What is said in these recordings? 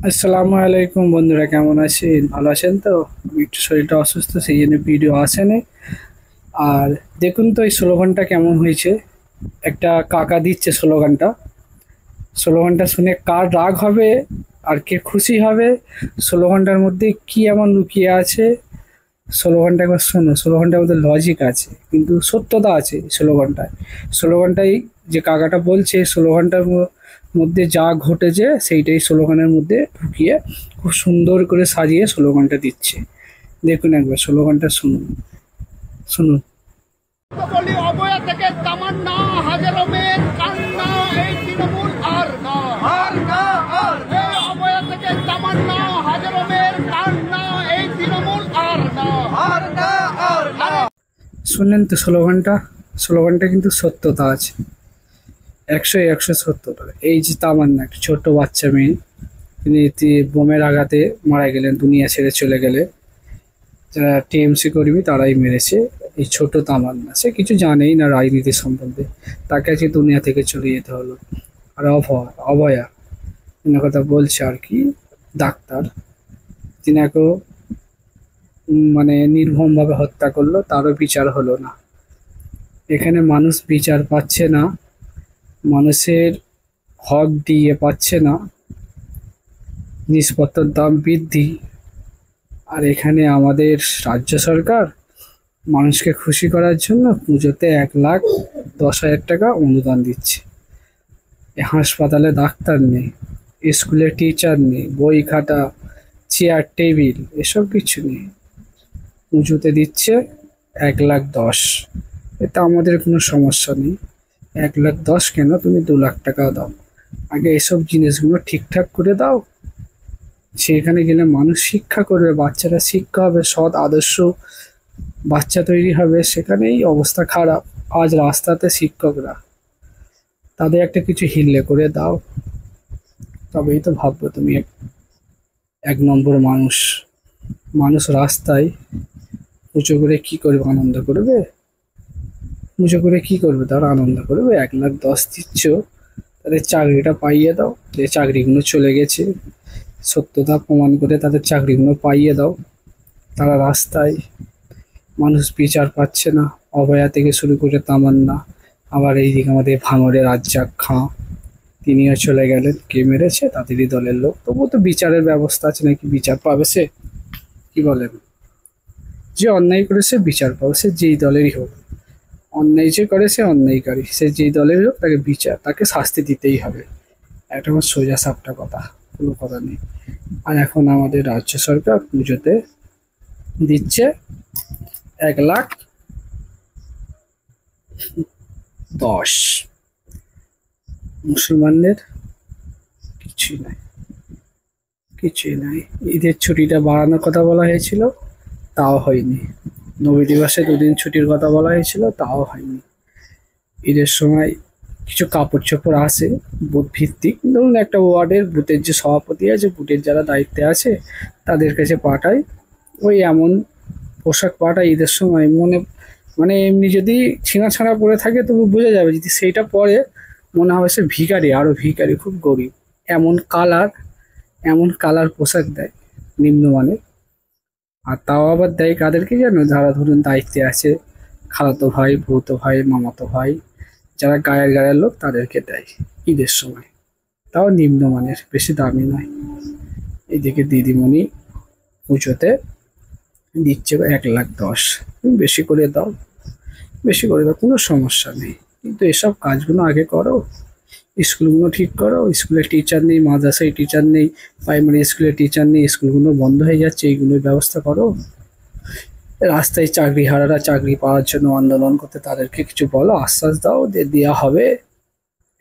আসসালামু আলাইকুম বন্ধুরা, কেমন আছেন? ভালো আছেন তো? আমি একটু শরীরটা অসুস্থ, সেই জন্য ভিডিও আসেনি। আর দেখুন তো এই স্লোগানটা কেমন হয়েছে। একটা কাকা দিচ্ছে স্লোগানটা। স্লোগানটা শুনে কার রাগ হবে আর কে খুশি হবে, স্লোগানটার মধ্যে কি এমন লুকিয়ে আছে, স্লোগানটা একবার শোনো। স্লোগানটার মধ্যে লজিক আছে, কিন্তু সত্যতা আছে স্লোগানটায়। স্লোগানটাই যে কাকাটা বলছে, স্লোগানটার মধ্যে যা ঘটেছে সেইটাই স্লোগানের মধ্যে ঢুকিয়ে খুব সুন্দর করে সাজিয়ে স্লোগানটা দিচ্ছে। দেখুন একবার স্লোগানটা শুনুন। শুনুন। বলি অবয়া থেকে তামান্না হাজারো মেয়ের কান্না এই তৃণমূল আর না এই অবয়া থেকে তামান্না হাজারো মেয়ের কান্না এই তৃণমূল আর না। শুনলেন তো স্লোগানটা? স্লোগানটা কিন্তু সত্যতা আছে, একশো একশো সত্যতা। এই যে তামান্না, একটা ছোট্ট বাচ্চা মেয়ে, তিনি বোমের আঘাতে মারা গেলেন, দুনিয়া ছেড়ে চলে গেলে। যারা টিএমসি কর্মী তারাই মেরেছে এই ছোট তামান্না। সে কিছু জানেই না রাজনীতি সম্বন্ধে, তাকে আজকে দুনিয়া থেকে চলে যেতে হলো। আর অভয়া এনার কথা বলছে আর কি, ডাক্তার, তিনাকেও মানে নির্মমভাবে হত্যা করলো, তারও বিচার হলো না। এখানে মানুষ বিচার পাচ্ছে না, মানুষের হক দিয়ে পাচ্ছে না, জিনিসপত্রের দাম বৃদ্ধি। আর এখানে আমাদের রাজ্য সরকার মানুষকে খুশি করার জন্য পুজোতে 1,10,000 টাকা অনুদান দিচ্ছে। এ হাসপাতালে ডাক্তার নেই, স্কুলে টিচার নেই, বই খাতা, চেয়ার টেবিল এসব কিছু নেই, পুজোতে দিচ্ছে 1,10,000। এতে আমাদের কোনো সমস্যা নেই। 1,10,000 কেন, তুমি 2,00,000 টাকা দাও। আগে এসব জিনিসগুলো ঠিকঠাক করে দাও, সেখানে গেলে মানুষ শিক্ষা করবে, বাচ্চারা শিক্ষা হবে, সৎ আদর্শ বাচ্চা তৈরি হবে। সেখানেই অবস্থা খারাপ। আজ রাস্তাতে শিক্ষকরা, তাদের একটা কিছু হিললে করে দাও, তবেই তো ভাববো তুমি এক নম্বর মানুষ। মানুষ রাস্তায় পুজো করে কি করবে? আনন্দ করবে? পুজো করে কি করবে? তারা আনন্দ করবে? 1,10,000 দিচ্ছ, তাদের চাকরিটা পাইয়ে দাও। যে চাকরিগুলো চলে গেছে, সত্যতা প্রমাণ করে তাদের চাকরিগুলো পাইয়ে দাও। তারা রাস্তায়, মানুষ বিচার পাচ্ছে না। অভয়া থেকে শুরু করে তামান্না, আবার এইদিকে আমাদের ভাঙড়ে রাজ্জাক খাঁ, তিনিও চলে গেলেন। কে মেরেছে? তাদেরই দলের লোক। তবুও তো বিচারের ব্যবস্থা আছে নাকি? বিচার পাবে সে? কি বলেন? যে অন্যায় করেছে বিচার পাবে, সে যেই দলেরই হোক। অন্যায় যে করে সে অন্যায়কারী, সে যেই দলেরই হোক, তাকে বিচার, তাকে শাস্তি দিতেই হবে। একটা আমার সোজা সাপটা কথা, কোনো কথা নেই। আর এখন আমাদের রাজ্য সরকার পুজোতে দিচ্ছে 1,10,000। মুসলমানদের কিছুই নাই, কিছুই নাই। ঈদের ছুটিটা বাড়ানোর কথা বলা হয়েছিল, তাও হয়নি। নবী দিবসে 2 দিন ছুটির কথা বলা হয়েছিল, তাও হয়নি। ঈদের সময় কিছু কাপড় চোপড় আসে বুথ ভিত্তিক, ধরুন একটা ওয়ার্ডের বুথের যে সভাপতি আছে, বুথের যারা দায়িত্বে আছে, তাদের কাছে পাঠায়। ওই এমন পোশাক পাঠায় ঈদের সময়, মানে এমনি যদি ছিঁড়া ছাড়া পরে থাকে তবু বোঝা যাবে, যদি সেইটা পরে মনে হবে সে ভিখারি, আরো ভিখারি, খুব গরিব। এমন কালার, এমন কালার পোশাক দেয় নিম্নমানের। আর তাও আবার দেয় কাদেরকে জানো? যারা ধরুন দায়িত্বে আছে, খালাতো ভাই, ভৌতো ভাই, মামাতো ভাই, যারা গায়ের গায়ের লোক, তাদেরকে দেয় ঈদের সময়। তাও নিম্নমানের, বেশি দামি নয়। এদিকে দিদিমণি পুজোতে দিচ্ছে 1,10,000। তুমি বেশি করে দাও, বেশি করে দাও, কোনো সমস্যা নেই, কিন্তু এসব কাজগুলো আগে করো। স্কুলগুলো ঠিক করো। স্কুলে টিচার নেই, মাদ্রাসায় টিচার নেই, প্রাইমারি স্কুলে টিচার নেই, স্কুলগুলো বন্ধ হয়ে যাচ্ছে, এইগুলোর ব্যবস্থা করো। রাস্তায় চাকরি হারারা চাকরি পাওয়ার জন্য আন্দোলন করতে, তাদেরকে কিছু বলো, আশ্বাস দাও যে দেওয়া হবে।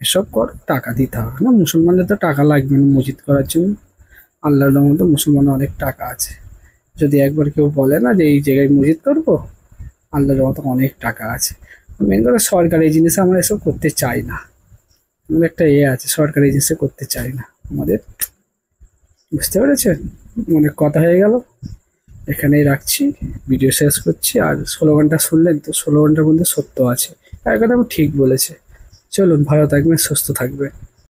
এসব কর, টাকা দিতে হবে না। মুসলমানদের তো টাকা লাগবে না মসজিদ করার জন্য, আল্লাহর রহমতে মুসলমানের অনেক টাকা আছে। যদি একবার কেউ বলে না যে এই জায়গায় মসজিদ করবো, আল্লাহর রহমতে অনেক টাকা আছে। মেন কথা সরকার এই জিনিসে আমরা এসব করতে চাই না। আমাদের একটা আছে, সরকার এই জিনিসে করতে চাই না আমাদের। বুঝতে পেরেছেন? অনেক কথা হয়ে গেল, এখানেই রাখছি, ভিডিও শেষ করছি। আর স্লোগানটা শুনলেন তো, স্লোগানটার মধ্যে সত্য আছে, তার কথা আমি ঠিক বলেছে। চলুন, ভালো থাকবেন, সুস্থ থাকবেন।